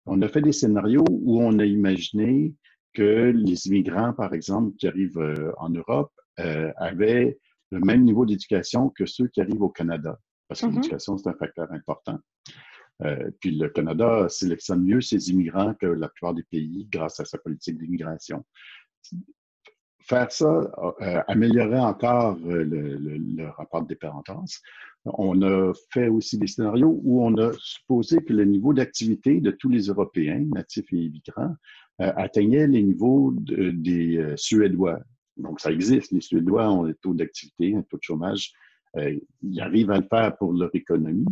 On a fait des scénarios où on a imaginé que les immigrants, par exemple, qui arrivent en Europe, avaient le même niveau d'éducation que ceux qui arrivent au Canada, parce que Mhm. l'éducation, c'est un facteur important. Puis le Canada sélectionne mieux ses immigrants que la plupart des pays grâce à sa politique d'immigration. Faire ça améliorerait encore le rapport de dépendance. On a fait aussi des scénarios où on a supposé que le niveau d'activité de tous les Européens, natifs et immigrants, atteignait les niveaux des Suédois. Donc, ça existe. Les Suédois ont des taux d'activité, un taux de chômage. Ils arrivent à le faire pour leur économie.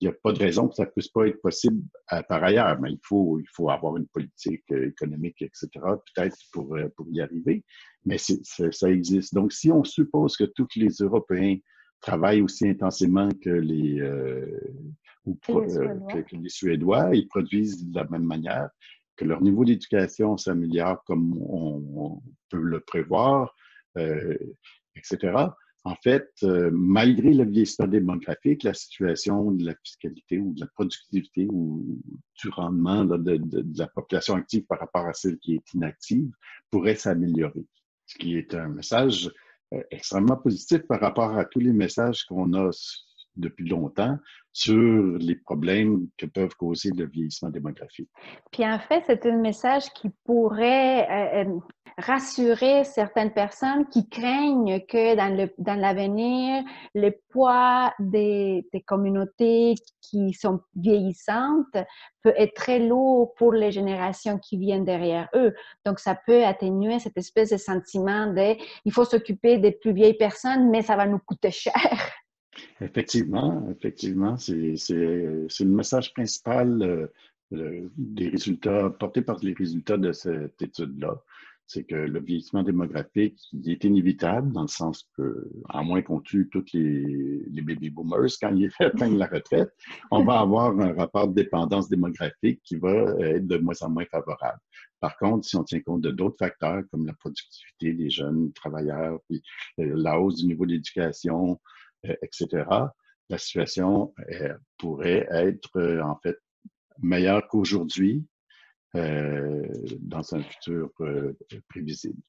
Il n'y a pas de raison que ça ne puisse pas être possible par ailleurs, mais il faut avoir une politique économique, etc., peut-être pour y arriver, mais ça existe. Donc, si on suppose que tous les Européens travaillent aussi intensément Les Suédois. que les Suédois, ils produisent de la même manière, que leur niveau d'éducation s'améliore comme on peut le prévoir, euh, etc., en fait, malgré le vieillissement démographique, la situation de la fiscalité ou de la productivité ou du rendement de la population active par rapport à celle qui est inactive pourrait s'améliorer. Ce qui est un message extrêmement positif par rapport à tous les messages qu'on a depuis longtemps sur les problèmes que peuvent causer le vieillissement démographique. Puis en fait, c'est un message qui pourrait rassurer certaines personnes qui craignent que dans l'avenir, le poids des communautés qui sont vieillissantes peut être très lourd pour les générations qui viennent derrière eux. Donc, ça peut atténuer cette espèce de sentiment de il faut s'occuper des plus vieilles personnes, mais ça va nous coûter cher. Effectivement, c'est le message principal des résultats, porté par les résultats de cette étude-là. C'est que le vieillissement démographique, il est inévitable dans le sens que, à moins qu'on tue tous les baby boomers quand ils atteignent la retraite, on va avoir un rapport de dépendance démographique qui va être de moins en moins favorable. Par contre, si on tient compte de d'autres facteurs comme la productivité des jeunes travailleurs, puis la hausse du niveau d'éducation, etc., la situation pourrait être en fait meilleure qu'aujourd'hui dans un futur prévisible.